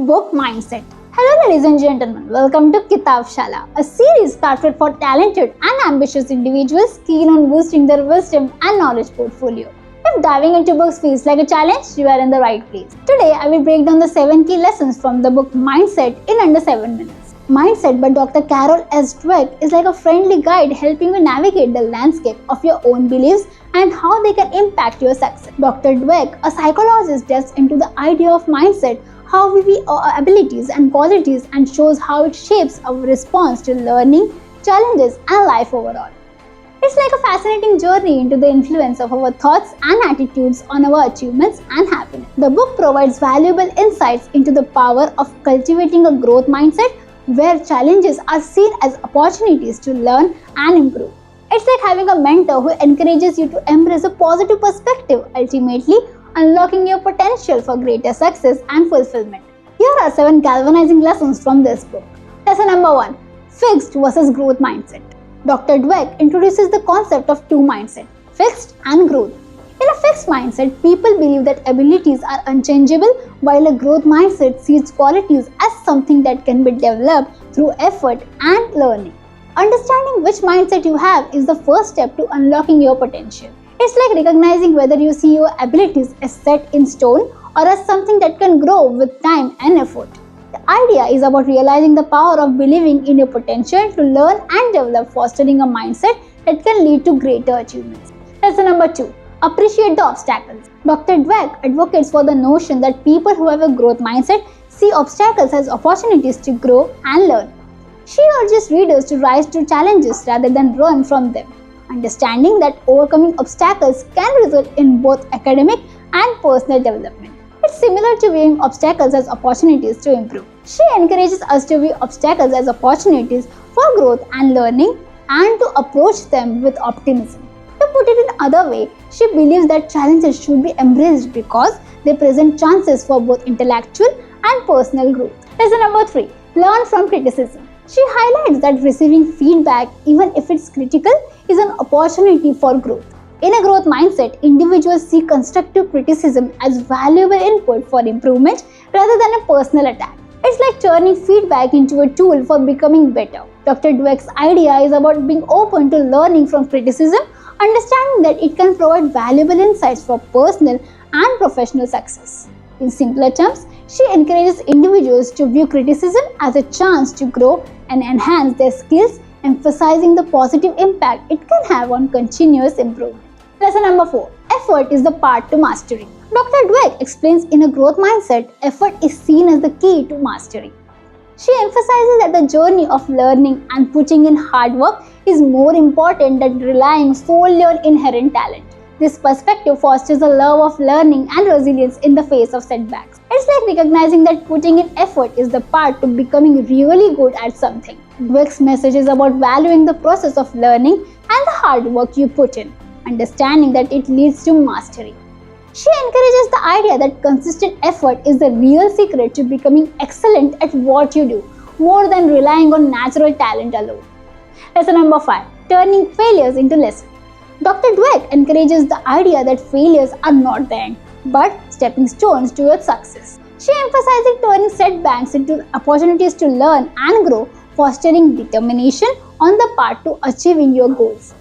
book Mindset. Hello ladies and gentlemen, welcome to Kitab Shala, a series crafted for talented and ambitious individuals keen on boosting their wisdom and knowledge portfolio. If diving into books feels like a challenge, you are in the right place. Today I will break down the 7 key lessons from the book Mindset in under 7 minutes. Mindset by Dr. Carol S. Dweck is like a friendly guide helping you navigate the landscape of your own beliefs and how they can impact your success. Dr. Dweck, a psychologist, delves into the idea of mindset, how we view our abilities and qualities, and shows how it shapes our response to learning, challenges, and life overall. It's like a fascinating journey into the influence of our thoughts and attitudes on our achievements and happiness. The book provides valuable insights into the power of cultivating a growth mindset where challenges are seen as opportunities to learn and improve. It's like having a mentor who encourages you to embrace a positive perspective, ultimately unlocking your potential for greater success and fulfillment. Here are 7 galvanizing lessons from this book. Lesson number 1. Fixed versus growth mindset. Dr. Dweck introduces the concept of 2 mindsets, fixed and growth. In a fixed mindset, people believe that abilities are unchangeable, while a growth mindset sees qualities as something that can be developed through effort and learning. Understanding which mindset you have is the first step to unlocking your potential. It's like recognizing whether you see your abilities as set in stone or as something that can grow with time and effort. The idea is about realizing the power of believing in your potential to learn and develop, fostering a mindset that can lead to greater achievements. Lesson number 2. Appreciate the obstacles. Dr. Dweck advocates for the notion that people who have a growth mindset see obstacles as opportunities to grow and learn. She urges readers to rise to challenges rather than run from them, understanding that overcoming obstacles can result in both academic and personal development. It's similar to viewing obstacles as opportunities to improve. She encourages us to view obstacles as opportunities for growth and learning and to approach them with optimism. To put it in another way, she believes that challenges should be embraced because they present chances for both intellectual and personal growth. Lesson number 3. Learn from criticism. She highlights that receiving feedback, even if it's critical, is an opportunity for growth. In a growth mindset, individuals see constructive criticism as valuable input for improvement rather than a personal attack. It's like turning feedback into a tool for becoming better. Dr. Dweck's idea is about being open to learning from criticism, understanding that it can provide valuable insights for personal and professional success. In simpler terms, she encourages individuals to view criticism as a chance to grow and enhance their skills, emphasizing the positive impact it can have on continuous improvement. Lesson number 4. Effort is the path to mastery. Dr. Dweck explains in a growth mindset, effort is seen as the key to mastery. She emphasizes that the journey of learning and putting in hard work is more important than relying solely on inherent talent. This perspective fosters a love of learning and resilience in the face of setbacks. It's like recognizing that putting in effort is the path to becoming really good at something. Dweck's message is about valuing the process of learning and the hard work you put in, understanding that it leads to mastery. She encourages the idea that consistent effort is the real secret to becoming excellent at what you do, more than relying on natural talent alone. Lesson number 5. Turning failures into lessons. Dr. Dweck encourages the idea that failures are not the end, but stepping stones towards success. She emphasizes turning setbacks into opportunities to learn and grow, fostering determination on the path to achieving your goals.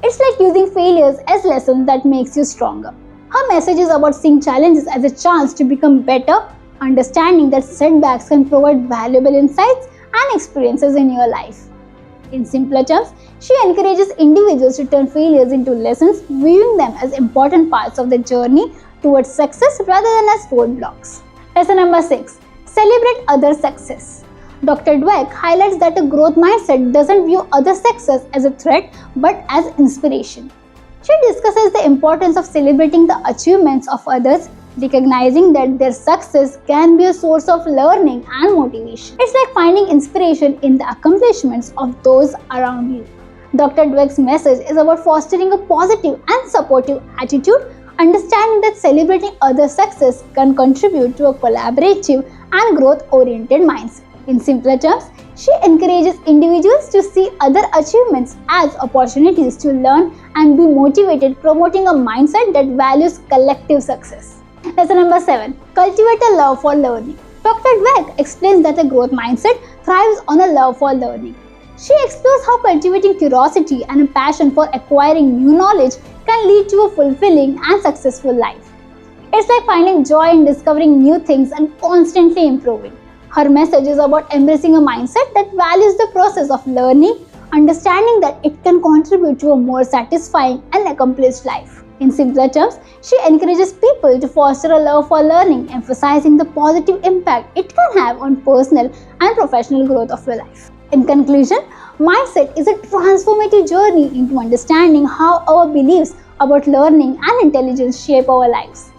It's like using failures as lessons that makes you stronger. Her message is about seeing challenges as a chance to become better, understanding that setbacks can provide valuable insights and experiences in your life. In simpler terms, she encourages individuals to turn failures into lessons, viewing them as important parts of the journey towards success rather than as roadblocks. Lesson number 6. Celebrate other success. Dr. Dweck highlights that a growth mindset doesn't view other success as a threat but as inspiration. She discusses the importance of celebrating the achievements of others, recognizing that their success can be a source of learning and motivation. It's like finding inspiration in the accomplishments of those around you. Dr. Dweck's message is about fostering a positive and supportive attitude, understanding that celebrating other success can contribute to a collaborative and growth-oriented mindset. In simpler terms, she encourages individuals to see other achievements as opportunities to learn and be motivated, promoting a mindset that values collective success. Lesson number 7. Cultivate a love for learning. Dr. Dweck explains that the growth mindset thrives on a love for learning. She explores how cultivating curiosity and a passion for acquiring new knowledge can lead to a fulfilling and successful life. It's like finding joy in discovering new things and constantly improving. Her message is about embracing a mindset that values the process of learning, understanding that it can contribute to a more satisfying and accomplished life. In simpler terms, she encourages people to foster a love for learning, emphasizing the positive impact it can have on personal and professional growth of your life. In conclusion, mindset is a transformative journey into understanding how our beliefs about learning and intelligence shape our lives.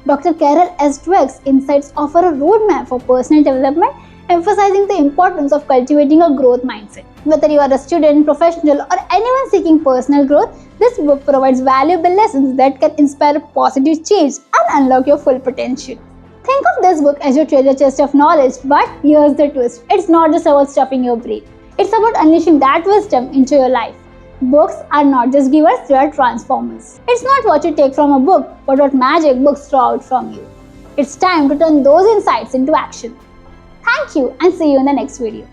Dr. Carol S. Dweck's insights offer a roadmap for personal development, emphasizing the importance of cultivating a growth mindset. Whether you are a student, professional, or anyone seeking personal growth, this book provides valuable lessons that can inspire positive change and unlock your full potential. Think of this book as your treasure chest of knowledge, but here's the twist. It's not just about stuffing your brain. It's about unleashing that wisdom into your life. Books are not just givers, they are transformers. It's not what you take from a book, but what magic books draw out from you. It's time to turn those insights into action. Thank you and see you in the next video.